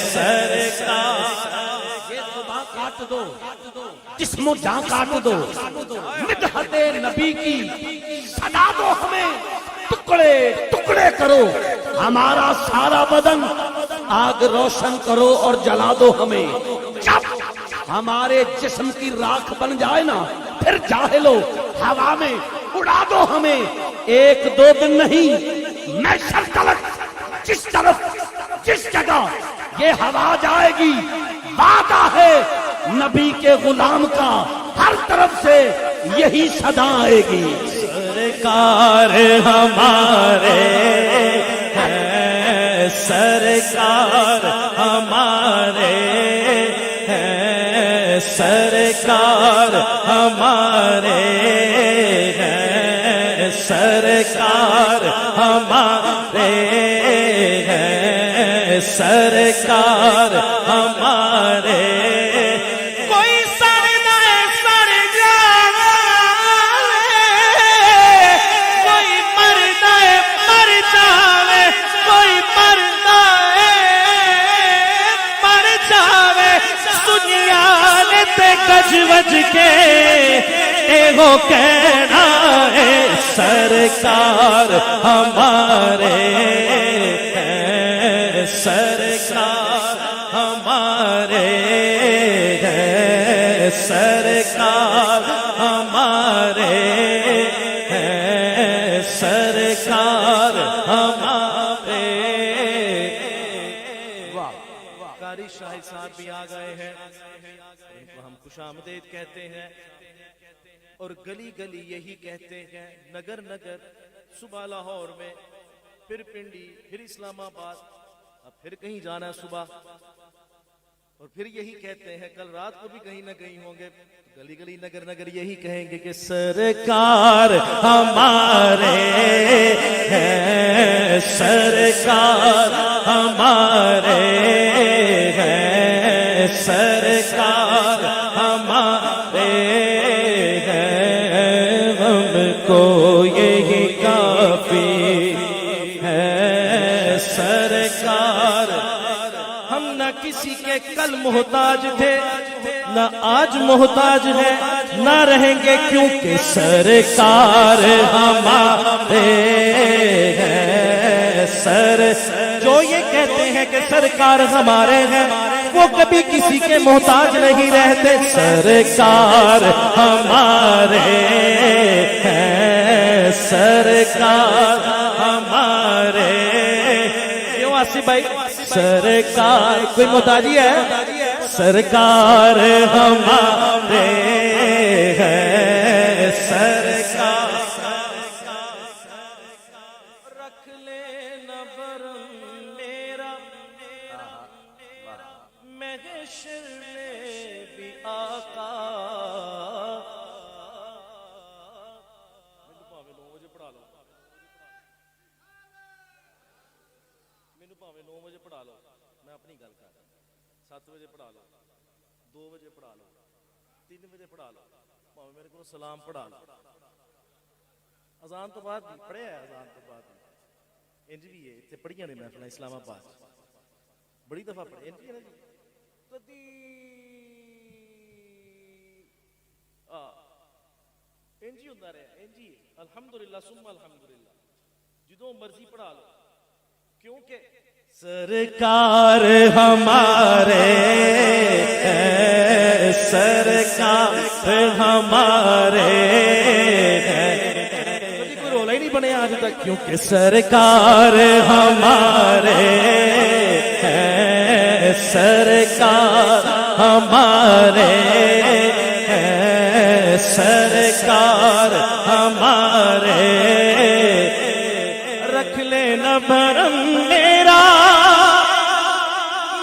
سرکار یہ زباں کاٹ دو جسم و جاں کاٹ دو مدحت نبی کی صدا دو ہمیں ٹکڑے ٹکڑے کرو ہمارا سارا بدن آگ روشن کرو اور جلا دو ہمیں جب ہمارے جسم کی راکھ بن جائے نا پھر جاہلو ہوا میں اڑا دو ہمیں ایک دو دن نہیں محشر تلک جس طرف جس جگہ یہ ہوا جائے گی وعدہ ہے نبی کے غلام کا ہر طرف سے یہی صدا آئے گی سرکار ہمارے ہیں سرکار ہمارے ہیں سرکار ہمارے ہیں سرکار ہمارے ہیں سرکار ہمارے کوئی سر نہ سر جاوے کوئی مر نہ مر جاوے کوئی مر نہ مر جاوے سنیان تے گج وج کے ایگو کہنا ہے سرکار ہمارے ہیں سرکار ہمارے ہیں سرکار ہمارے ہیں سرکار ہمارے قاری شاہد صاحب بھی آ گئے ہیں ان کو ہم خوش آمدید کہتے ہیں اور گلی گلی یہی کہتے ہیں نگر نگر صبح لاہور میں پھر پنڈی پھر اسلام آباد اب پھر کہیں جانا ہے صبح اور پھر یہی کہتے ہیں کل رات کو بھی کہیں نہ کہیں ہوں گے گلی گلی نگر نگر یہی کہیں گے کہ سرکار ہمارے ہیں سرکار ہمارے ہیں سرکار ہمارے ہیں ہم کو یہی کافی ہے سرکار ہم نہ کسی کے کل محتاج تھے نہ آج محتاج ہے نہ رہیں گے کیونکہ سرکار ہمارے ہیں جو یہ کہتے ہیں کہ سرکار ہمارے ہیں وہ کبھی کسی کے محتاج نہیں رہتے سرکار ہمارے ہیں سرکار ہمارے کیوں آصف بھائی سرکار کوئی محتاجی ہے سرکار ہمارے ہیں سرکار رکھ لینا برم میرا محشر میں بھی آقا مجھے پڑھا لو مینو پاوے 9 بجے پڑھا لو میں اپنی گل کر 7 بجے پڑھا لو 2 بجے پڑھا لو 3 بجے پڑھا لو پاوے میرے کو سلام پڑھا لو اذان تو بعد بھی پڑھے ہے اذان تو بعد بھی انج بھی ہے اتنے پڑھیاں نے محفل اسلام آباد بڑی دفعہ پڑھے انج بھی ہے نا جی کدی انج ہی ہوندا رہا انج ہی الحمدللہ ثم الحمدللہ جدوں مرضی پڑھا لو کیونکہ سرکار ہمارے ہیں سرکار ہمارے کبھی کوئی رولا ہی نہیں بنے آج تک کیونکہ سرکار ہمارے ہیں سرکار ہمارے ہیں سرکار ہمارے رکھ لینا بھرم میرا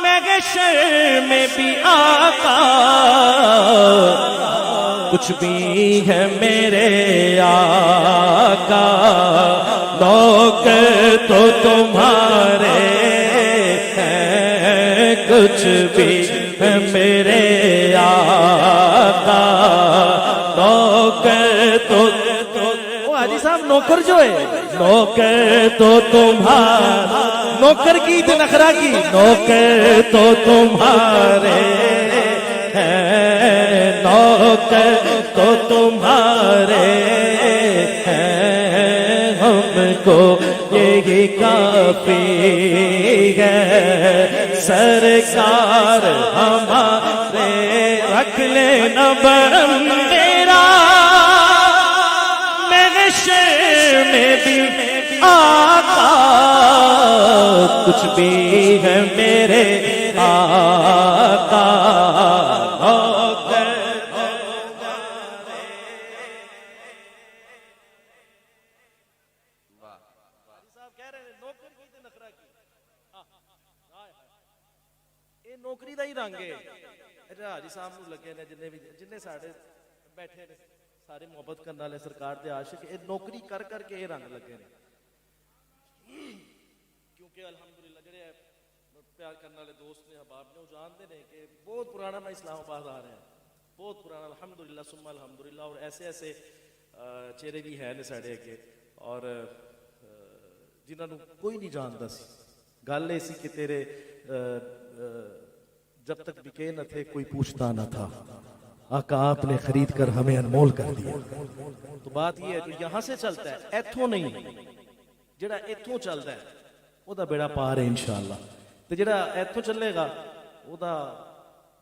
محشر میں بھی آقا کچھ بھی ہے میرے آقا نوکر تو تمہارے ہیں کچھ بھی ہے میرے آقا نوکر تو حاجی صاحب نوکر جو ہے نوکر تو تمہارا نوکر کی تو نخرا کی نوکر تو تمہارے ہیں، نوکر تو تمہارے ہیں، ہم کو یہی کافی ہے، سرکار ہمارے رکھ لینا برم میرا، میں شعر میں بھی آقا کچھ بھی ہے میرے آقا، نوکر صاحب کہہ رہے ہیں نوکر کی تے نخرا کی یہ نوکری دا ہی رنگ ہے. حاجی صاحب نو لگے نے جننے ساڈے بیٹھے نے سارے محبت کرنے والے سرکار دے عاشق یہ نوکری کر کر کے یہ رنگ لگے نے. کیونکہ الحمدللہ جڑے پیار کرنے والے دوست نے احباب نے وہ جانتے ہیں کہ بہت پرانا میں اسلام آباد آ رہا ہے، بہت پرانا الحمدللہ ثم الحمدللہ، اور ایسے ایسے چہرے بھی ہیں نے ساڈے اگے اور جنہاں نو کوئی نہیں جانتا سی. گل یہ سی کہ تیرے جب تک بکے نہ تھے کوئی پوچھتا نہ تھا، آقا آپ نے خرید کر ہمیں انمول کر دیا. تو بات یہ ہے جو یہاں سے چلتا ہے ایتھوں نہیں، جڑا ایتھوں چلتا ہے وہ دا بیڑا پار ہے انشاءاللہ، تو جڑا ایتھوں چلے گا وہ دا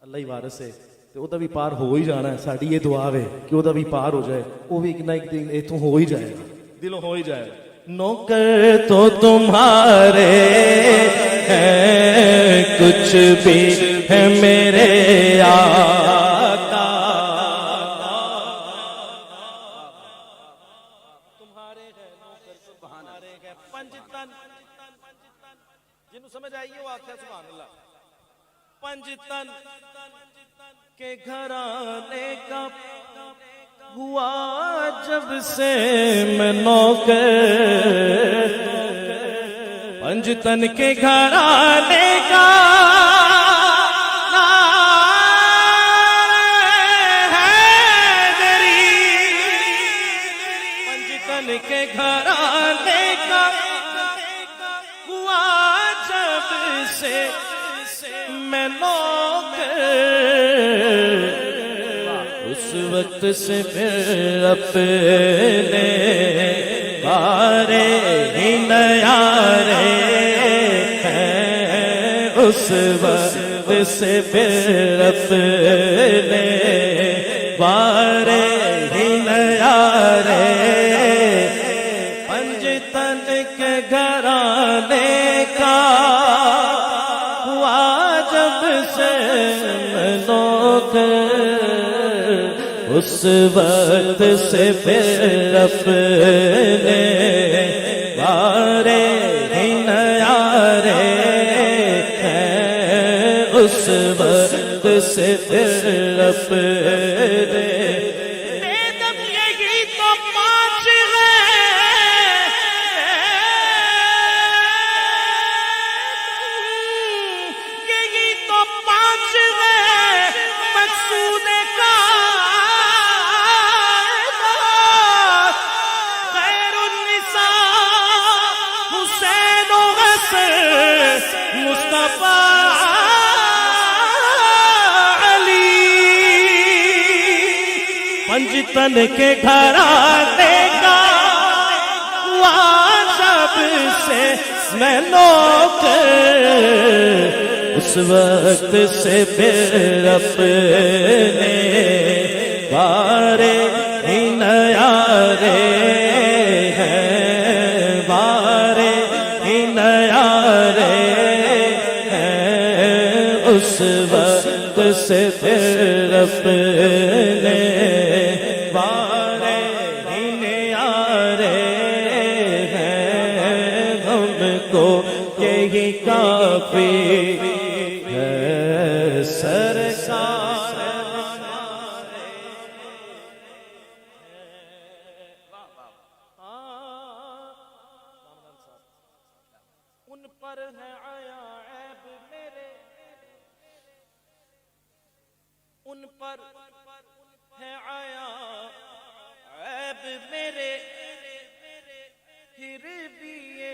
اللہ ہی وارث ہے تو وہ دا بھی پار ہو ہی جانا ہے. ساڈی یہ دعا ہے کہ وہ دا بھی پار ہو جائے، وہ بھی ایک نہ ایک دن ایتھوں ہو ہی جائے گا، دلوں ہو ہی جائے گا. نوکر تو تمہارے ہیں، کچھ بھی ہے میرے آقا، تمہارے ہے نوکر تمہارے ہے پنج تن، جنہوں سمجھ آئیے وہ آخر سبحان اللہ. پنج تن کے گھرانے کا ہوا جب سے میں نوکر، پنج تن کے گھرانے کا کے گھرانے کا ہوا جب سے میں نوکر، اس وقت سے پھر اپنے بارے ہی نیارے ہیں، اس وقت سے پھر اپنے بارے ہی نیارے، پنج تن کے گھرانے کا ہوا جب سے میں نوکر، اس وقت سے پھر اپنے بارے ہی نیارے ہیں، اس وقت سے پھر اپنے پنج تن کے گھرانے کا ہوا جب سے میں نوکر، اس وقت سے پھر اپنے بارے ہی نیارے ہیں، بارے ہی نیارے ہیں، اس وقت سے پھر اپنے بارے ہی نیارے ہیں، ہم کو یہی کافی ہے، سرکار ان پر ہے آیا عیب میرے، ان پر ہے آیا عیب میرے، پھر بھی یہ